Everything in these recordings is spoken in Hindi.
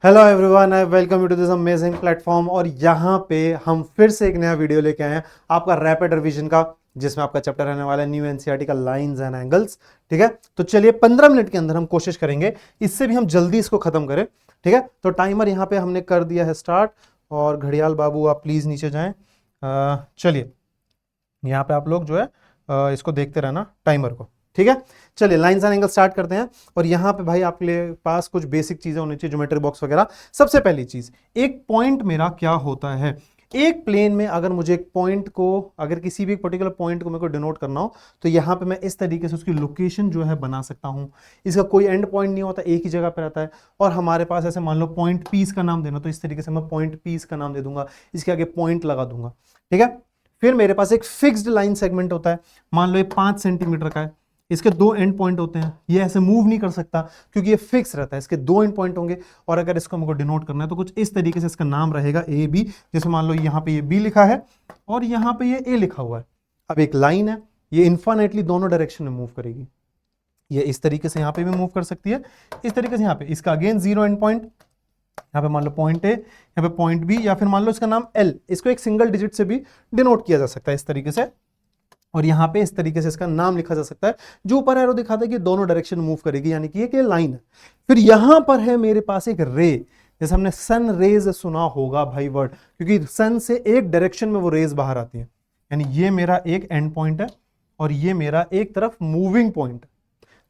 Hello everyone, I welcome you to this amazing platform. और यहाँ पे हम फिर से एक नया वीडियो लेके आए हैं आपका रैपिड रिवीजन का, जिसमें आपका चैप्टर रहने वाला है न्यू एनसीईआरटी का लाइंस एंड एंगल्स। ठीक है, तो चलिए 15 मिनट के अंदर हम कोशिश करेंगे इससे भी हम जल्दी इसको खत्म करें। ठीक है, तो टाइमर यहाँ पे हमने कर दिया है स्टार्ट। और घड़ियाल बाबू आप प्लीज नीचे जाएं। चलिए यहाँ पे आप लोग जो है इसको देखते रहना टाइमर को। ठीक है, चलिए लाइंस एंड एंगल स्टार्ट करते हैं। और यहाँ पे भाई आपके लिए पास कुछ बेसिक चीजें होनी चाहिए, ज्योमेट्री बॉक्स वगैरह। सबसे पहली चीज, एक पॉइंट मेरा क्या होता है। एक प्लेन में अगर मुझे एक पॉइंट को, अगर किसी भी पर्टिकुलर पॉइंट को मेरे को डिनोट करना हो, तो यहाँ पे मैं इस तरीके से उसकी लोकेशन जो है बना सकता हूँ। इसका कोई एंड पॉइंट नहीं होता, एक ही जगह पे रहता है। और हमारे पास ऐसे मान लो पॉइंट पीस का नाम देना, तो इस तरीके से मैं पॉइंट पीस का नाम दे दूंगा, इसके आगे पॉइंट लगा दूंगा। ठीक है, फिर मेरे पास एक फिक्स्ड लाइन सेगमेंट होता है। मान लो ये 5 सेंटीमीटर का है, इसके 2 एंड पॉइंट होते हैं, ये ऐसे मूव नहीं कर सकता क्योंकि ये फिक्स रहता है। इसके 2 एंड पॉइंट होंगे। और अगर इसको हमको डिनोट करना है तो कुछ इस तरीके से इसका नाम रहेगा ए बी। जैसे मान लो यहाँ पे ये बी लिखा है और यहाँ पे ये ए लिखा हुआ है। अब एक लाइन है, ये इन्फाइनाइटली दोनों डायरेक्शन में मूव करेगी। ये इस तरीके से यहाँ पे भी मूव कर सकती है, इस तरीके से यहाँ पे। इसका अगेन 0 एंड पॉइंट, यहाँ पे मान लो पॉइंट ए, यहाँ पे पॉइंट बी, या फिर मान लो इसका नाम एल। इसको एक सिंगल डिजिट से भी डिनोट किया जा सकता है इस तरीके से। और यहाँ पे इस तरीके से इसका नाम लिखा जा सकता है। जो ऊपर एरो दिखाता है कि दोनों डायरेक्शन मूव करेगी, यानी कि ये लाइन है। फिर यहाँ पर है मेरे पास एक रे, जैसे हमने सन रेज सुना होगा भाई वर्ड, क्योंकि सन से एक डायरेक्शन में वो रेज बाहर आती है। यानी ये मेरा एक एंड पॉइंट है और ये मेरा एक तरफ मूविंग पॉइंट है।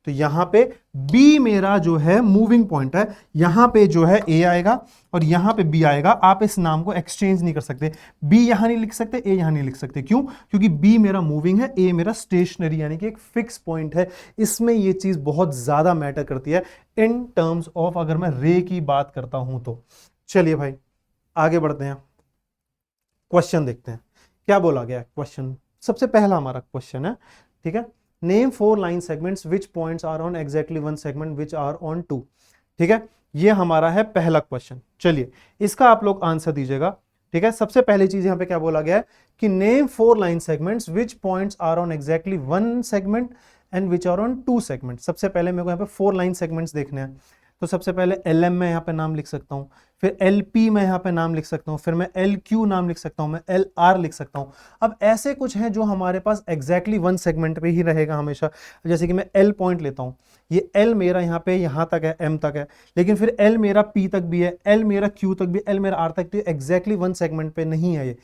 तो यहां पे B मेरा जो है मूविंग पॉइंट है, यहां पे जो है A आएगा और यहां पे B आएगा। आप इस नाम को एक्सचेंज नहीं कर सकते, B यहां नहीं लिख सकते, A यहां नहीं लिख सकते। क्यों? क्योंकि B मेरा मूविंग है, A मेरा स्टेशनरी, यानी कि एक फिक्स पॉइंट है। इसमें ये चीज बहुत ज्यादा मैटर करती है इन टर्म्स ऑफ, अगर मैं रे की बात करता हूं तो। चलिए भाई आगे बढ़ते हैं, क्वेश्चन देखते हैं क्या बोला गया क्वेश्चन। सबसे पहला हमारा क्वेश्चन है, ठीक है, name 4 line segments which points are on exactly 1 segment which are on 2। ठीक है, ये हमारा है पहला क्वेश्चन। चलिए इसका आप लोग आंसर दीजिएगा। ठीक है, सबसे पहली चीज यहां पे क्या बोला गया है कि name 4 line segments which points are on exactly 1 segment and which are on 2 segment. सबसे पहले मेरे को यहाँ पे 4 लाइन सेगमेंट्स देखने हैं। तो सबसे पहले LM में यहाँ पे नाम लिख सकता हूँ, फिर LP में यहाँ पे नाम लिख सकता हूँ, फिर मैं LQ नाम लिख सकता हूँ, मैं LR लिख सकता हूँ। अब ऐसे कुछ हैं जो हमारे पास एग्जैक्टली 1 सेगमेंट पे ही रहेगा हमेशा। जैसे कि मैं L पॉइंट लेता हूँ, ये L मेरा यहाँ पे यहाँ तक है, M तक है, लेकिन फिर L मेरा P तक भी है, L मेरा Q तक भी, L मेरा R तक, तो एग्जैक्टली 1 सेगमेंट पे नहीं है ये।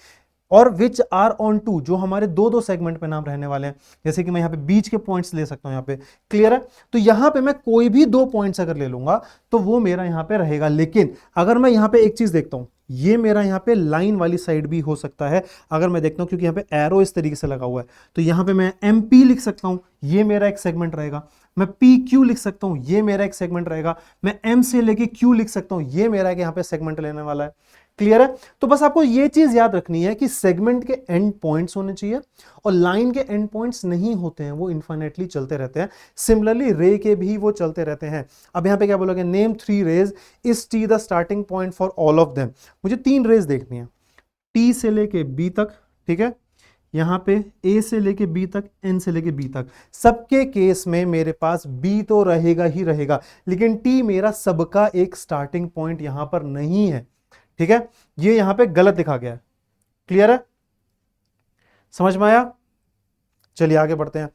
और विच आर ऑन 2, जो हमारे दो दो सेगमेंट पे नाम रहने वाले हैं। जैसे कि मैं यहाँ पे बीच के पॉइंट्स ले सकता हूँ यहाँ पे, क्लियर है। तो यहाँ पे मैं कोई भी 2 पॉइंट्स अगर ले लूंगा तो वो मेरा यहाँ पे रहेगा। लेकिन अगर मैं यहाँ पे एक चीज देखता हूँ, ये मेरा यहाँ पे लाइन वाली साइड भी हो सकता है। अगर मैं देखता हूँ, क्योंकि यहाँ पे एरो इस तरीके से लगा हुआ है, तो यहाँ पे मैं MP लिख सकता हूँ, ये मेरा एक सेगमेंट रहेगा। मैं PQ लिख सकता हूँ, ये मेरा एक सेगमेंट रहेगा। मैं M से लेके Q लिख सकता हूँ, ये मेरा यहाँ पे सेगमेंट लेने वाला है। क्लियर है। तो बस आपको ये चीज याद रखनी है कि सेगमेंट के एंड पॉइंट्स होने चाहिए और लाइन के एंड पॉइंट्स नहीं होते हैं, वो इनफाइनाइटली चलते रहते हैं। सिमिलरली रे के भी वो चलते रहते हैं। अब यहां पे क्या बोलोगे, name 3 rays, is T the starting point for all of them. मुझे 3 रेज देखनी है, T से लेके B तक। ठीक है, यहां पे A से लेके B तक, N से लेके B तक। सबके केस में मेरे पास B तो रहेगा ही रहेगा, लेकिन T मेरा सबका एक स्टार्टिंग पॉइंट यहां पर नहीं है। ठीक है, ये यहां पे गलत लिखा गया है। क्लियर है, समझ में आया। चलिए आगे बढ़ते हैं।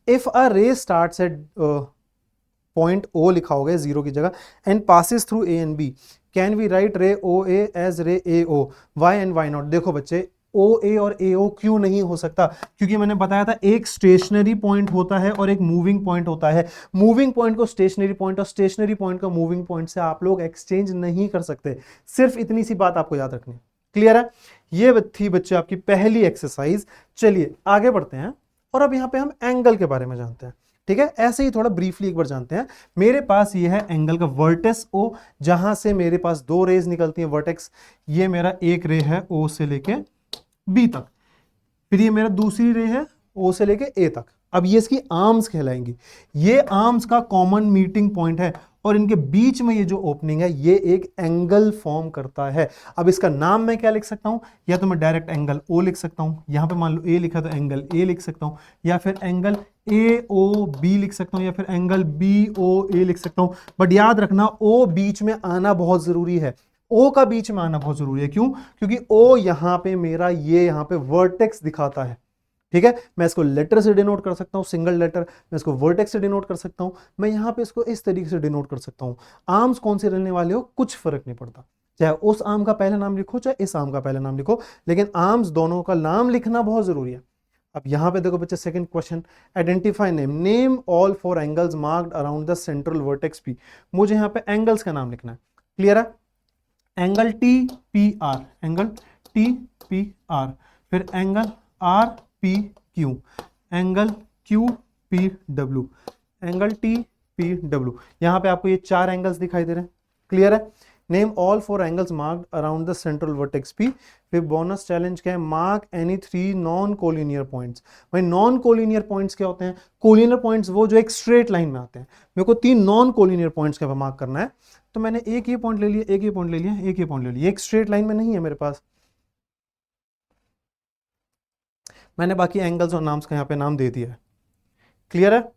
इफ अ रे स्टार्ट्स एट पॉइंट O लिखा होगा 0 की जगह, and passes through A and B, can we write ray OA as ray AO, why and why not. देखो बच्चे, OA और AO क्यों नहीं हो सकता? क्योंकि मैंने बताया था एक स्टेशनरी पॉइंट होता है और एक मूविंग पॉइंट होता है। मूविंग पॉइंट को स्टेशनरी पॉइंट और स्टेशनरी पॉइंट को मूविंग पॉइंट से आप लोग एक्सचेंज नहीं कर सकते। सिर्फ इतनी सी बात आपको याद रखनी है। क्लियर है, ये थी बच्चे आपकी पहली एक्सरसाइज। चलिए आगे बढ़ते हैं और अब यहां पे हम एंगल के बारे में जानते हैं। ठीक है, ऐसे ही थोड़ा ब्रीफली एक बार जानते हैं। मेरे पास ये है एंगल का वर्टेक्स O, जहां से मेरे पास 2 रेज निकलती हैं वर्टेक्स। ये मेरा एक रे है O से लेके B तक, फिर ये मेरा दूसरी रे है O से लेके A तक। अब ये इसकी आर्म्स कहलाएंगी। ये आर्म्स का कॉमन मीटिंग पॉइंट है और इनके बीच में ये जो ओपनिंग है ये एक एंगल फॉर्म करता है। अब इसका नाम मैं क्या लिख सकता हूं, या तो मैं डायरेक्ट एंगल ओ लिख सकता हूं, यहां पे मान लो ए लिखा तो एंगल ए लिख सकता हूं, या फिर एंगल ए ओ बी लिख सकता हूं, या फिर एंगल बी ओ ए लिख सकता हूं। बट याद रखना ओ बीच में आना बहुत जरूरी है, ओ का बीच में आना बहुत जरूरी है। क्यों? क्योंकि ओ यहां पे मेरा ये यहां पे वर्टेक्स दिखाता है, ठीक है। मैं इसको लेटर से डिनोट कर सकता हूं, सिंगल लेटर, मैं इसको वर्टेक्स से डिनोट कर सकता हूं, मैं यहां पे इसको इस तरीके से डिनोट कर सकता हूं। आर्म्स कौन से रहने वाले हो कुछ फर्क नहीं पड़ता, चाहे उस आर्म का पहला नाम लिखो चाहे इस आर्म का पहला नाम लिखो, लेकिन आर्म्स दोनों का नाम लिखना बहुत जरूरी है। अब यहां पे देखो बच्चे, second question, identify name, name all four angles marked around the central vertex P. मुझे यहां पे एंगल्स का नाम लिखना है, क्लियर है। Angle T P R, angle T P R, फिर angle R P Q, angle Q P W, angle T P W. यहां पे आपको ये चार एंगल्स दिखाई दे रहे हैं, क्लियर है। Name all four angles marked around the central vertex P. फिर बोनस चैलेंज क्या है, mark any three non collinear points. भाई नॉन कोलिनियर पॉइंट्स क्या होते हैं? कोलिनियर पॉइंट्स वो जो एक स्ट्रेट लाइन में आते हैं। मेरे को तीन नॉन कोलिनियर पॉइंट्स का मार्क करना है, तो मैंने एक ये पॉइंट ले लिया, एक ये पॉइंट ले लिया, एक ये पॉइंट ले लिया, एक स्ट्रेट लाइन में नहीं है मेरे पास, मैंने बाकी एंगल्स और नाम्स का यहां पे नाम दे दिया है, क्लियर है।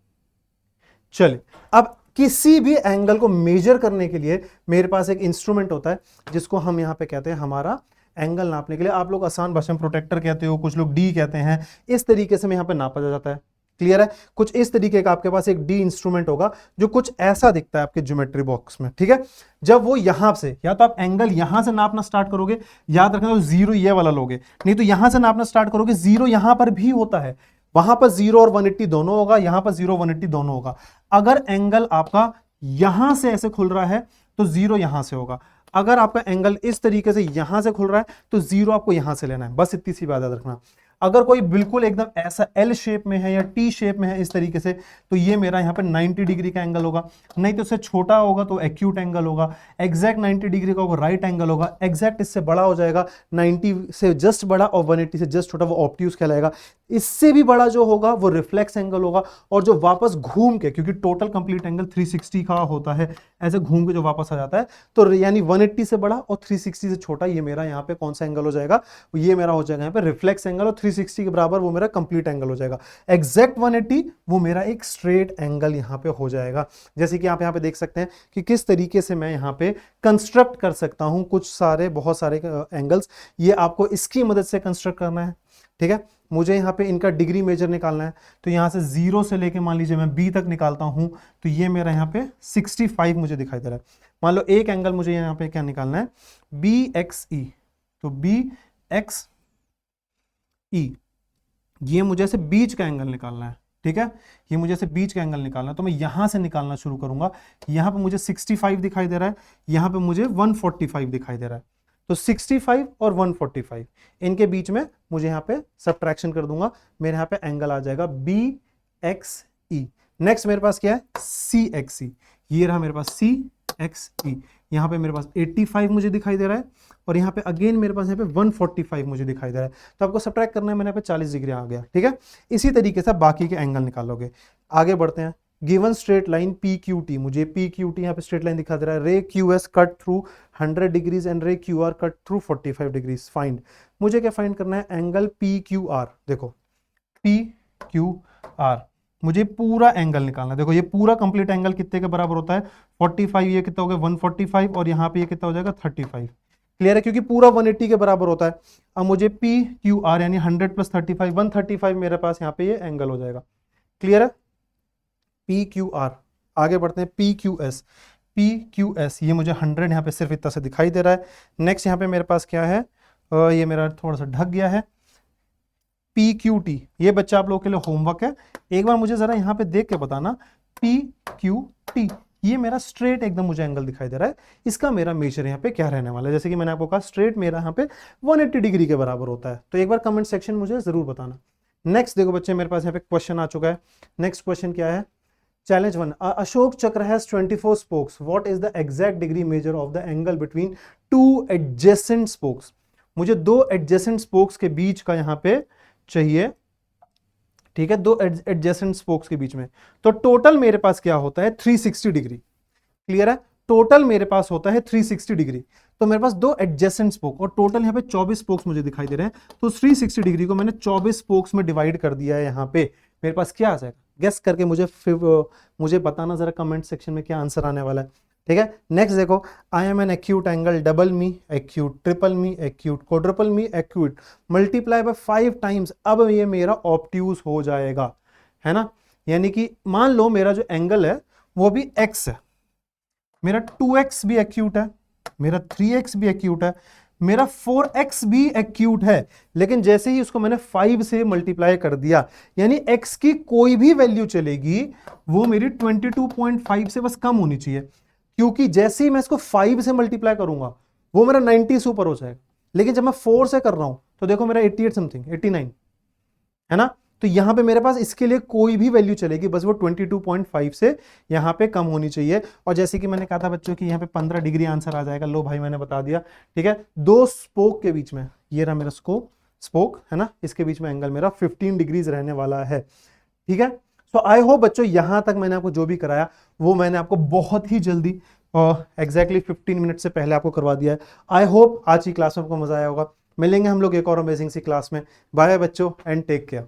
चलिए, अब किसी भी एंगल को मेजर करने के लिए मेरे पास एक इंस्ट्रूमेंट होता है जिसको हम यहां पे कहते हैं हमारा एंगल नापने के लिए। आप लोग आसान भाषा में प्रोटेक्टर कहते हो, कुछ लोग डी कहते हैं। इस तरीके से मैं यहां पे नापा जाता है, क्लियर है। कुछ इस तरीके का आपके पास एक डी इंस्ट्रूमेंट होगा जो कुछ ऐसा दिखता है आपके ज्योमेट्री बॉक्स में, ठीक है। जब वो यहां से, या तो आप एंगल यहां से नापना स्टार्ट करोगे, याद रखना तो जीरो ये वाला लोगे, नहीं तो यहां से नापना स्टार्ट करोगे, जीरो यहां पर भी होता है, वहां पर 0 और 180 दोनों होगा, यहां पर 0 180 दोनों होगा। अगर एंगल आपका यहां से ऐसे खुल रहा है तो 0 यहां से होगा, अगर आपका एंगल इस तरीके से यहां से खुल रहा है तो 0 आपको यहां से लेना है, बस इतनी सी बात याद रखना। अगर कोई बिल्कुल एकदम ऐसा एल शेप में है या टी शेप में है इस तरीके से, तो ये मेरा यहां पे 90 डिग्री का एंगल होगा, नहीं तो इससे छोटा होगा तो एक्यूट एंगल होगा, एग्जैक्ट 90 डिग्री का होगा राइट एंगल होगा, एग्जैक्ट इससे बड़ा हो जाएगा 90 से जस्ट बड़ा और 180 से जस्ट छोटा वो ऑब्ट्यूज कहलाएगा, इससे भी बड़ा जो होगा वो रिफ्लेक्स एंगल होगा, और जो वापस घूम के, क्योंकि टोटल कंप्लीट एंगल 360 का होता है, ऐसे घूम के जो वापस आ जाता है, तो यानी 180 से बड़ा और 360 से छोटा, ये मेरा यहाँ पे कौन सा एंगल हो जाएगा, ये मेरा हो जाएगा यहाँ पे रिफ्लेक्स एंगल, और 360 के बराबर वो मेरा कंप्लीट एंगल हो जाएगा। एग्जैक्ट 180 वो मेरा एक स्ट्रेट एंगल यहाँ पे हो जाएगा। जैसे कि आप यहाँ पे देख सकते हैं कि किस तरीके से मैं यहाँ पे कंस्ट्रक्ट कर सकता हूँ कुछ सारे, बहुत सारे एंगल्स। ये आपको इसकी मदद से कंस्ट्रक्ट करना है, ठीक है। मुझे यहाँ पे इनका डिग्री मेजर निकालना है, तो यहाँ से 0 से लेके मान लीजिए मैं B तक निकालता हूँ, तो ये मेरा यहाँ पे 65 मुझे दिखाई दे रहा है। मान लो एक एंगल मुझे यहाँ पे क्या निकालना है, BXE, तो BXE ये मुझे ऐसे बीच का एंगल निकालना है, ठीक है। ये मुझे ऐसे बीच का एंगल निकालना है, तो मैं यहां से निकालना शुरू करूंगा। यहां पे मुझे 65 दिखाई दे रहा है, यहां पे मुझे 145 दिखाई दे रहा है, तो 65 और 145 इनके बीच में मुझे यहाँ पे सब्ट्रैक्शन कर दूंगा, मेरे यहाँ पे एंगल आ जाएगा BXE। नेक्स्ट मेरे पास क्या है, CXE, ये रहा मेरे पास CXE। यहाँ पे मेरे पास 85 मुझे दिखाई दे रहा है, और यहाँ पे अगेन मेरे पास यहाँ पे 145 मुझे दिखाई दे रहा है, तो आपको सब्ट्रैक्ट करना है, मैंने यहाँ पे 40 डिग्री आ गया, ठीक है। इसी तरीके से बाकी के एंगल निकालोगे। आगे बढ़ते हैं। गिवन स्ट्रेट लाइन PQT, मुझे PQT यहाँ पे स्ट्रेट लाइन दिखा दे रहा है, रे QS cut through 100 degrees and रे QR cut through 45 degrees. Find, मुझे क्या फाइंड करना है, एंगल PQR। देखो PQR मुझे पूरा एंगल निकालना है। देखो ये पूरा कंप्लीट एंगल कितने के बराबर होता है, 45, ये कितना हो गया 145, और यहाँ पे ये कितना हो जाएगा 35, क्लियर है, क्योंकि पूरा 180 के बराबर होता है। अब मुझे PQR यानी 100 + 35 135 मेरे पास यहाँ पे ये एंगल हो जाएगा, क्लियर है। PQR, आगे बढ़ते हैं PQS ये मुझे 100 यहाँ पे सिर्फ इतना से दिखाई दे रहा है। नेक्स्ट यहाँ पे मेरे पास क्या है, ये मेरा थोड़ा सा ढक गया है, PQT, ये बच्चा आप लोगों के लिए होमवर्क है, एक बार मुझे जरा यहाँ पे देख के बताना, PQT ये मेरा स्ट्रेट एकदम मुझे एंगल दिखाई दे रहा है, इसका मेरा मेजर यहाँ पे क्या रहने वाला है। जैसे कि मैंने आपको कहा स्ट्रेट मेरा यहाँ पे 180 डिग्री के बराबर होता है, तो एक बार कमेंट सेक्शन मुझे जरूर बताना। नेक्स्ट देखो बच्चे, मेरे पास यहाँ पे क्वेश्चन आ चुका है। नेक्स्ट क्वेश्चन क्या है, चैलेंज 1, अशोक चक्र has 24 spokes, what is the exact degree measure of the angle between two adjacent spokes। मुझे दो adjacent spokes के बीच का यहाँ पे चाहिए, ठीक है, दो एडजेसेंट स्पोक्स के बीच में, तो टोटल मेरे पास क्या होता है 360 डिग्री। क्लियर है? टोटल मेरे पास होता है 360 डिग्री। तो मेरे पास दो एडजेसेंट स्पोक और टोटल यहाँ पे 24 स्पोक्स मुझे दिखाई दे रहे हैं। तो 360 डिग्री को मैंने 24 स्पोक्स में डिवाइड कर दिया है। यहाँ पे मेरे पास क्या आ जाएगा, गेस करके मुझे बताना जरा कमेंट सेक्शन में क्या आंसर आने वाला है। ठीक है, नेक्स्ट देखो, I am an acute angle double me acute triple me acute quadruple me acute multiply by 5 times. अब ये मेरा ऑब्ट्यूज हो जाएगा, है ना। यानी कि मान लो मेरा जो एंगल है वो भी x है, मेरा 2x भी एक्यूट है, मेरा 3x भी एक्यूट है, मेरा 4x भी एक्यूट है, लेकिन जैसे ही उसको मैंने 5 से मल्टीप्लाई कर दिया, यानी x की कोई भी वैल्यू चलेगी वो मेरी 22.5 से बस कम होनी चाहिए, क्योंकि जैसे ही मैं इसको 5 से मल्टीप्लाई करूंगा वो मेरा 90 से ऊपर हो जाएगा। लेकिन जब मैं 4 से कर रहा हूं तो देखो मेरा 88 समथिंग 89 है ना। तो यहां पे मेरे पास इसके लिए कोई भी वैल्यू चलेगी, बस वो 22.5 से यहां पे कम होनी चाहिए। और जैसे कि मैंने कहा था बच्चों कि यहां पे 15 डिग्री आंसर आ जाएगा। लो भाई मैंने बता दिया। ठीक है, दो स्पोक के बीच में, ये रहा मेरा स्पोक है ना, इसके बीच में एंगल मेरा 15 डिग्रीज रहने वाला है। ठीक है, सो आई होप बच्चों यहां तक मैंने आपको जो भी कराया वो मैंने आपको बहुत ही जल्दी एग्जैक्टली 15 मिनट से पहले आपको करवा दिया है। आई होप आज की क्लास में आपको मजा आया होगा। मिलेंगे हम लोग एक और अमेजिंग सी क्लास में। बाय बच्चों एंड टेक केयर।